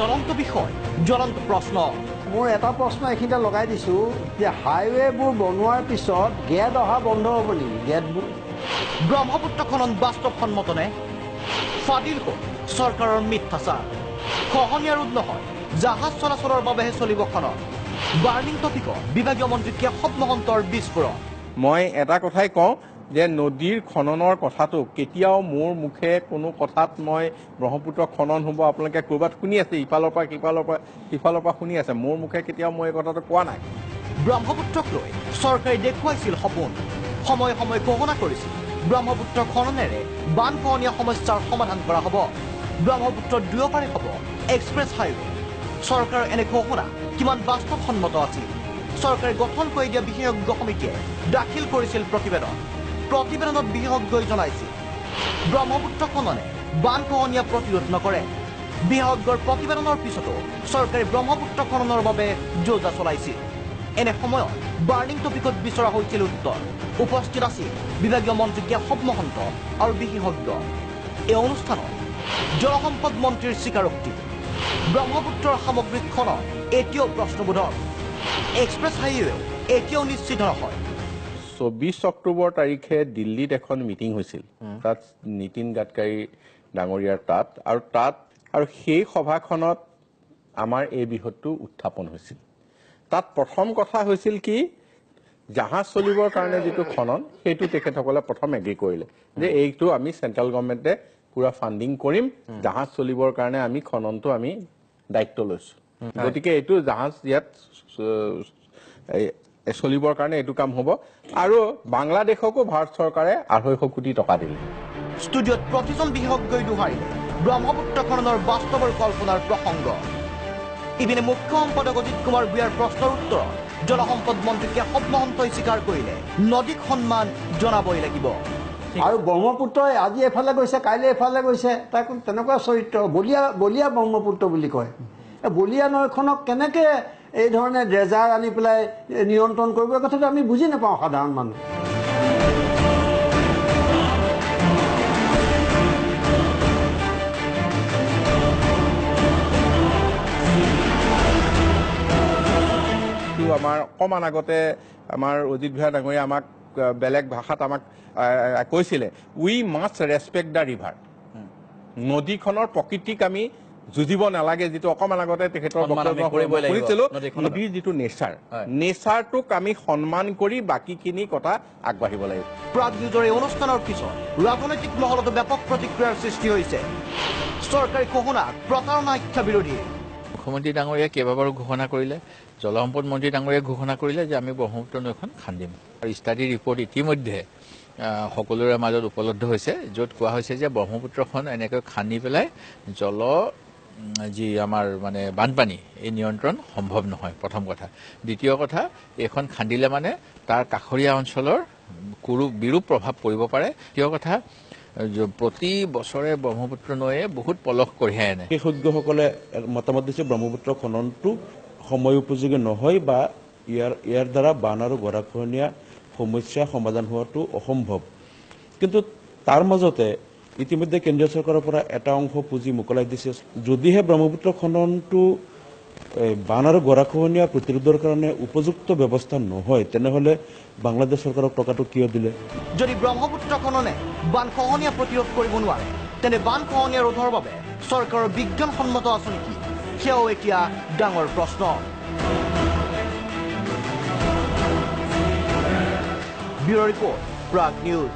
জ্বলন্ত বিষয়, জ্বলন্ত প্ৰশ্ন। মোৰ এটা প্ৰশ্ন এইখিনিতে লগাই দিছোঁ যে হাইৱেবোৰ বনোৱাৰ পিছত গেট অহা বন্ধ হ'ব নেকি? গেটবোৰ ব্ৰহ্মপুত্ৰ খনন বাস্তৱসন্মতনে? ফাদিল হ'ল চৰকাৰৰ মিথ্যাচাৰ। খহনীয়া ৰোধ নহয়, জাহাজ চলাচলৰ বাবেহে চলিব খনন। বাৰ্ণিং টপিকত বিভাগীয় মন্ত্ৰী কেশৱ মহন্তৰ বিস্ফোৰণ। মই এটা কথাই কওঁ যে নদীৰ খননৰ কথাটো কেতিয়াও মোৰ মুখে কোনো কথাত মই ব্ৰহ্মপুত্ৰ খনন হ'ব আপোনালোকে ক'ৰবাত শুনি আছে, ইফালৰ পৰা শুনি আছে, মোৰ মুখে কেতিয়াও মই এই কথাটো কোৱা নাই। ব্ৰহ্মপুত্ৰক লৈ চৰকাৰে দেখুৱাইছিল সপোন, সময়ে সময়ে ঘোষণা কৰিছিল ব্ৰহ্মপুত্ৰ খননেৰে বানখহনীয়া সমস্যাৰ সমাধান কৰা হ'ব, ব্ৰহ্মপুত্ৰৰ দুয়োপাৰে হ'ব এক্সপ্ৰেছ হাইৱে। চৰকাৰৰ এনে ঘোষণা কিমান বাস্তৱসন্মত আছিল? চৰকাৰে গঠন কৰি দিয়া বিশেষজ্ঞ সমিতিয়ে দাখিল কৰিছিল প্ৰতিবেদন। প্ৰতিবেদনত বিশেষজ্ঞই জনাইছিল ব্ৰহ্মপুত্ৰ খননে বানখহনীয়া প্ৰতিৰোধ নকৰে। বিশেষজ্ঞৰ প্ৰতিবেদনৰ পিছতো চৰকাৰে ব্ৰহ্মপুত্ৰ খননৰ বাবে যোজা চলাইছিল। এনে সময়ত বাৰ্ণিং টপিকত বিচৰা হৈছিল উত্তৰ। উপস্থিত আছিল বিভাগীয় মন্ত্ৰী কেশৱ মহন্ত আৰু বিশেষজ্ঞ। এই অনুষ্ঠানত জলসম্পদ মন্ত্ৰীৰ স্বীকাৰোক্তি, ব্ৰহ্মপুত্ৰৰ সামগ্ৰিক খনন এতিয়াও প্ৰশ্নবোধক, এক্সপ্ৰেছ হাইৱেও এতিয়াও নিশ্চিত নহয়। 24 অক্টোবৰ তাৰিখে দিল্লীত এখন মিটিং হৈছিল, তাত নীতিন গাডকাৰী ডাঙৰীয়াৰ আৰু সেই সভাখনত আমাৰ এই বিষয়টো উত্থাপন হৈছিল। তাত প্ৰথম কথা হৈছিল কি, জাহাজ চলিবৰ কাৰণে যিটো খনন সেইটো তেখেতসকলে প্ৰথম এগ্ৰী কৰিলে যে এইটো আমি চেণ্ট্ৰেল গভৰ্ণমেণ্টে পুৰা ফাণ্ডিং কৰিম, জাহাজ চলিবৰ কাৰণে আমি খননটো আমি দায়িত্ব লৈছো, গতিকে এইটো জাহাজ ইয়াত চলিবৰ কাৰণে এইটো কাম হ'ব। আৰু বাংলাদেশকো ভাৰত চৰকাৰে 250 কোটি টকা দিলে। ষ্টুডিঅ'ত প্ৰতিজন বিশেষজ্ঞই দোহাৰিলে ব্ৰহ্মপুত্ৰ খননৰ বাস্তৱৰ কল্পনাৰ প্ৰসংগ। ইপিনে মুখ্য সম্পাদক অজিত কুমাৰ ভূঞাৰ প্ৰশ্নৰ উত্তৰত জলসম্পদ মন্ত্ৰী কেশৱ মহন্তই স্বীকাৰ কৰিলে নদীক সন্মান জনাবই লাগিব। আৰু ব্ৰহ্মপুত্ৰই আজি এফালে গৈছে, কাইলৈ এফালে গৈছে, তাক তেনেকুৱা চৰিত্ৰ বলীয়া ব্ৰহ্মপুত্ৰ বুলি কয়। বলীয়া নৈখনক কেনেকৈ এই ধৰণে ড্ৰেজাৰ আনি পেলাই নিয়ন্ত্ৰণ কৰিব, এই কথাটো আমি বুজি নাপাওঁ সাধাৰণ মানুহ। আমাৰ অকণমান আগতে আমাৰ অজিত ভূঞা ডাঙৰীয়া আমাক বেলেগ ভাষাত আমাক কৈছিলে, উই মাষ্ট ৰেচপেক্ট দ্য ৰিভাৰ। নদীখনৰ প্ৰকৃতিক আমি যুঁজিব নালাগে, যিটো অকণমান আগতে তেখেতৰ শুনিছিলো, নদীৰ যিটো নেচাৰটোক আমি সন্মান কৰি বাকীখিনি কথা আগবাঢ়িব লাগিব। প্ৰাগ নিউজৰ এই অনুষ্ঠানৰ পিছত ৰাজনৈতিক মহলতো ব্যাপক প্ৰতিক্ৰিয়াৰ সৃষ্টি হৈছে। চৰকাৰী ঘোষণা প্ৰতাৰণা আখ্যা বিৰোধী। মুখ্যমন্ত্ৰী ডাঙৰীয়াই কেইবাবাৰো ঘোষণা কৰিলে, জলসম্পদ মন্ত্ৰী ডাঙৰীয়াই ঘোষণা কৰিলে যে আমি ব্ৰহ্মপুত্ৰ নৈখন খান্দিম। আৰু ষ্টাডি ৰিপৰ্ট ইতিমধ্যে সকলোৰে মাজত উপলব্ধ হৈছে, য'ত কোৱা হৈছে যে ব্ৰহ্মপুত্ৰখন এনেকৈ খান্দি পেলাই যি আমাৰ মানে বানপানী এই নিয়ন্ত্ৰণ সম্ভৱ নহয়, প্ৰথম কথা। দ্বিতীয় কথা, এইখন খান্দিলে মানে তাৰ কাষৰীয়া অঞ্চলৰ বিৰূপ প্ৰভাৱ পৰিব পাৰে। তৃতীয় কথা, প্ৰতি বছৰে ব্ৰহ্মপুত্ৰ নৈয়ে বহুত পলস কঢ়িয়াই আনে। বিশেষজ্ঞসকলে মতামত দিছে ব্ৰহ্মপুত্ৰ খননটো সময় উপযোগী নহয় বা ইয়াৰ দ্বাৰা বান আৰু গৰাখহনীয়া সমস্যা সমাধান হোৱাটো অসম্ভৱ। কিন্তু তাৰ মাজতে ইতিমধ্যে কেন্দ্ৰীয় চৰকাৰৰ পৰা এটা অংশ পুঁজি মোকলাই দিছে। যদিহে ব্ৰহ্মপুত্ৰ খননটো বান আৰু গৰাখহনীয়া প্ৰতিৰোধৰ কাৰণে উপযুক্ত ব্যৱস্থা নহয়, তেনেহ'লে বাংলাদেশ চৰকাৰক টকাটো কিয় দিলে? যদি ব্ৰহ্মপুত্ৰ খননে বানখহনীয়া প্ৰতিৰোধ কৰিব নোৱাৰে, তেনে বানখহনীয়া ৰোধৰ বাবে চৰকাৰৰ বিজ্ঞানসন্মত আঁচনি কি, সেয়াও এতিয়া ডাঙৰ প্ৰশ্ন। Bureau' report, Prag news.